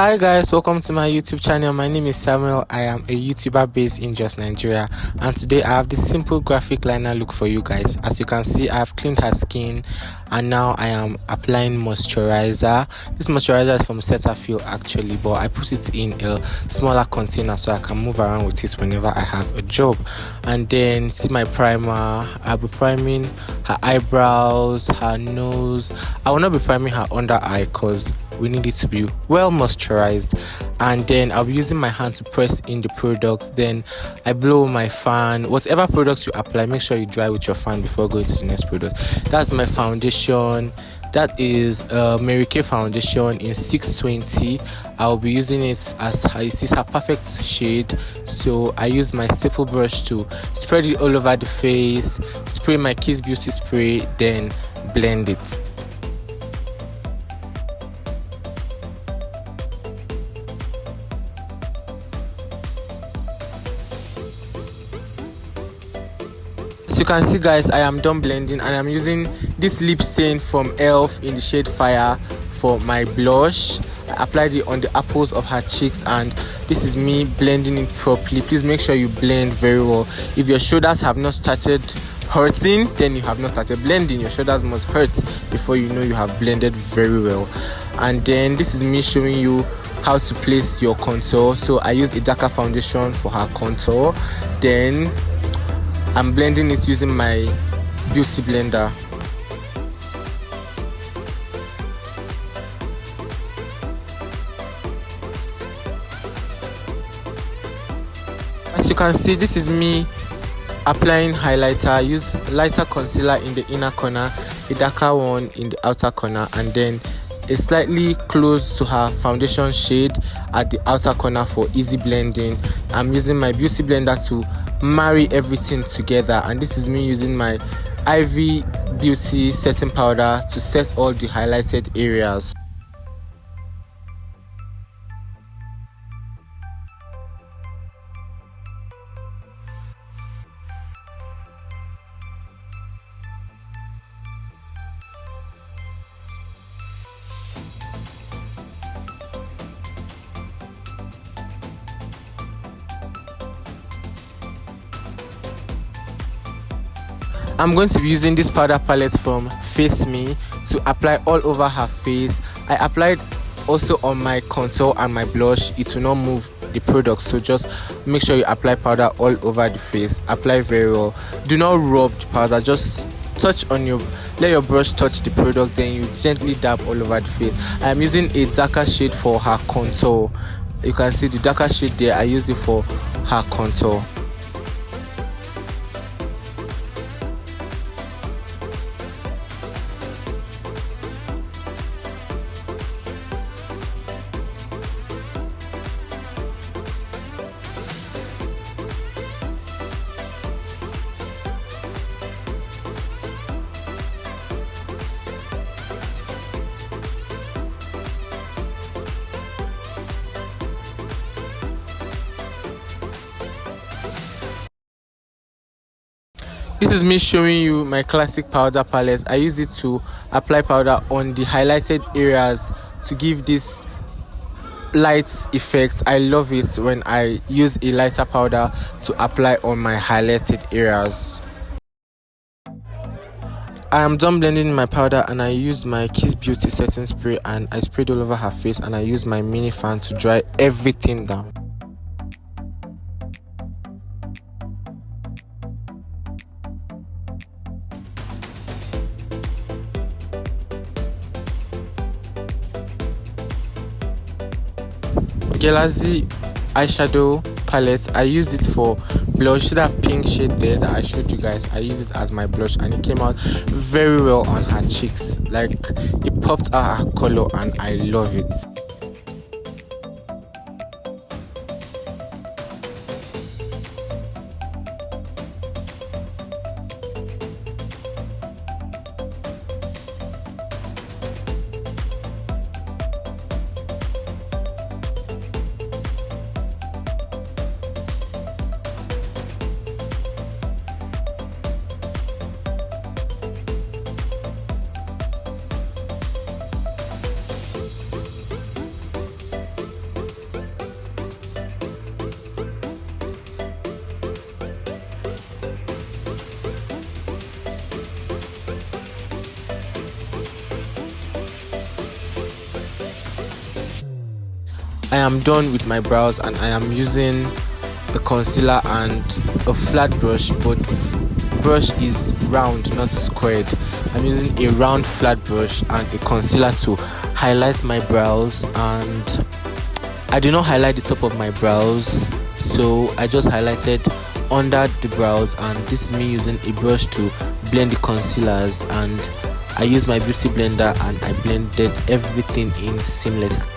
Hi guys, welcome to my YouTube channel. My name is Samuel. I am a YouTuber based in Jos, Nigeria, and today I have this simple graphic liner look for you guys. As you can see, I have cleaned her skin and now I am applying moisturizer. This moisturizer is from Cetaphil actually, but I put it in a smaller container so I can move around with it whenever I have a job. And then see my primer. I'll be priming her eyebrows, her nose. I will not be priming her under eye because we need it to be well moisturized. And then I'll be using my hand to press in the products. Then I blow my fan. Whatever products you apply, make sure you dry with your fan before going to the next product. That's my foundation. That is Mary Kay foundation in 620. I'll be using it as this is her perfect shade. So I use my staple brush to spread it all over the face, spray my Kiss Beauty spray, then blend it. As you can see guys, I am done blending and I'm using this lip stain from Elf in the shade Fire for my blush. I applied it on the apples of her cheeks and this is me blending it properly. Please make sure you blend very well. If your shoulders have not started hurting, then you have not started blending. Your shoulders must hurt before you know you have blended very well. And then this is me showing you how to place your contour. So I used a darker foundation for her contour. Then I'm blending it using my beauty blender. As you can see, this is me applying highlighter. I use lighter concealer in the inner corner, a darker one in the outer corner, and then a slightly close to her foundation shade at the outer corner for easy blending. I'm using my beauty blender to marry everything together, and this is me using my Ivy Beauty setting powder to set all the highlighted areas. I'm going to be using this powder palette from Face Me to apply all over her face. I applied also on my contour and my blush. It will not move the product, so just make sure you apply powder all over the face. Apply very well. Do not rub the powder, just touch on let your brush touch the product, then you gently dab all over the face. I am using a darker shade for her contour. You can see the darker shade there. I used it for her contour. This is me showing you my classic powder palette. I use it to apply powder on the highlighted areas to give this light effect. I love it when I use a lighter powder to apply on my highlighted areas. I am done blending my powder and I used my Kiss Beauty setting spray and I sprayed all over her face, and I used my mini fan to dry everything down. Galaxy eyeshadow palette, I used it for blush. See that pink shade there that I showed you guys? I used it as my blush and it came out very well on her cheeks. Like, it popped out her color and I love it. I am done with my brows, and I am using a concealer and a flat brush, but brush is round, not squared. I'm using a round flat brush and a concealer to highlight my brows, and I do not highlight the top of my brows, so I just highlighted under the brows, and this is me using a brush to blend the concealers, and I used my beauty blender and I blended everything in seamlessly.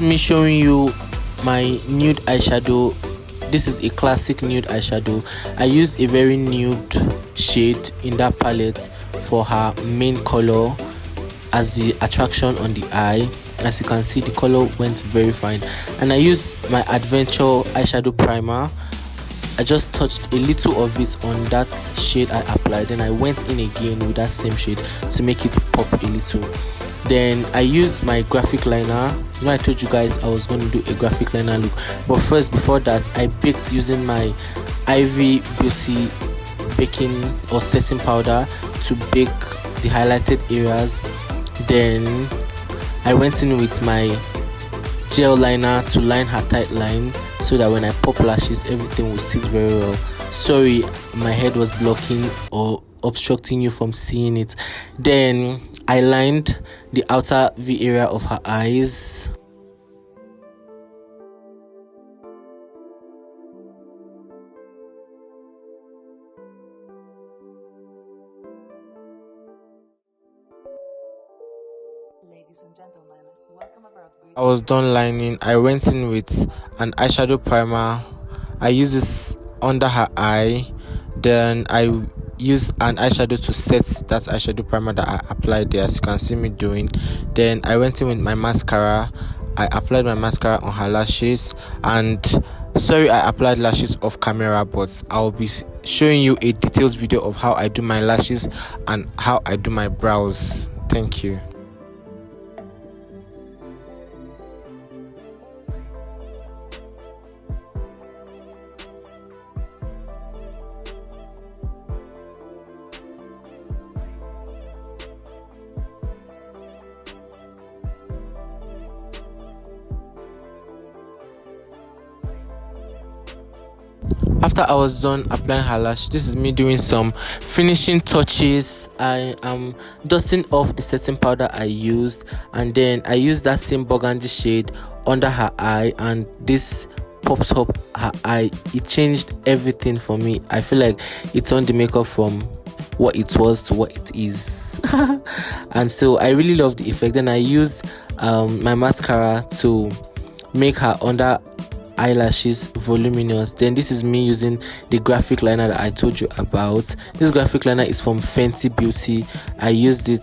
Me showing you my nude eyeshadow. This is a classic nude eyeshadow. I used a very nude shade in that palette for her main color as the attraction on the eye. As you can see, the color went very fine, and I used my Adventure eyeshadow primer. I just touched a little of it on that shade I applied, and I went in again with that same shade to make it pop a little. Then I used my graphic liner. I told you guys I was going to do a graphic liner look, but first, before that, I baked using my Ivy Beauty baking or setting powder to bake the highlighted areas. Then I went in with my gel liner to line her tight line, so that when I pop lashes, everything will sit very well. Sorry, my head was blocking or obstructing you from seeing it. Then I lined the outer V area of her eyes. Ladies and gentlemen, welcome aboard. I was done lining. I went in with an eyeshadow primer. I used this under her eye. Then I used an eyeshadow to set that eyeshadow primer that I applied there, as you can see me doing. Then I went in with my mascara. I applied my mascara on her lashes, and sorry, I applied lashes off camera, but I'll be showing you a detailed video of how I do my lashes and how I do my brows. Thank you. After I was done applying her lash, this is me doing some finishing touches. I am dusting off the setting powder I used, and then I used that same burgundy shade under her eye, and this popped up her eye. It changed everything for me. I feel like it turned the makeup from what it was to what it is. And so I really love the effect. Then I used my mascara to make her under eyelashes voluminous. Then this is me using the graphic liner that I told you about. This graphic liner is from Fenty Beauty. I used it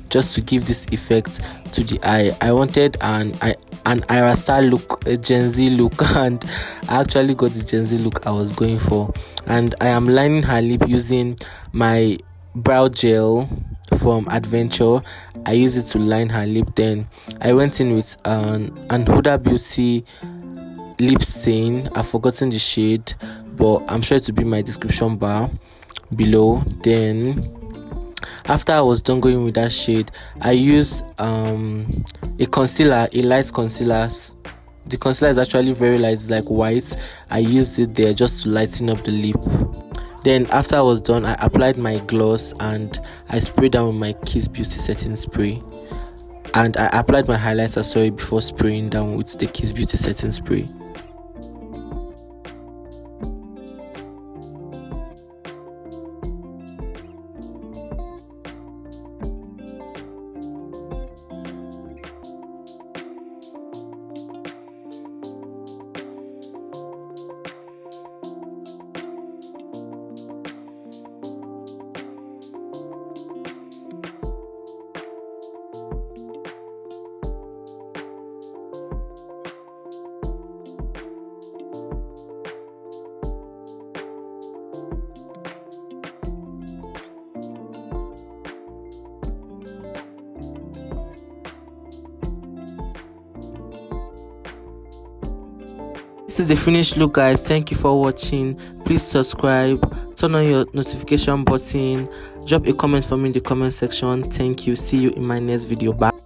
just to give this effect to the eye. I wanted an Ira style look, a Gen Z look, and I actually got the Gen Z look I was going for. And I am lining her lip using my brow gel from Adventure. I used it to line her lip. Then I went in with an Huda Beauty lip stain. I've forgotten the shade, but I'm sure it will be in my description bar below. Then after I was done going with that shade, I used a concealer, a light concealer. The concealer is actually very light, it's like white. I used it there just to lighten up the lip. Then after I was done, I applied my gloss and I sprayed down with my Kiss Beauty setting spray. And I applied my highlighter, before spraying down with the Kiss Beauty setting spray. This is the finished look, guys. Thank you for watching. Please subscribe, turn on your notification button, drop a comment for me in the comment section. Thank you. See you in my next video. Bye.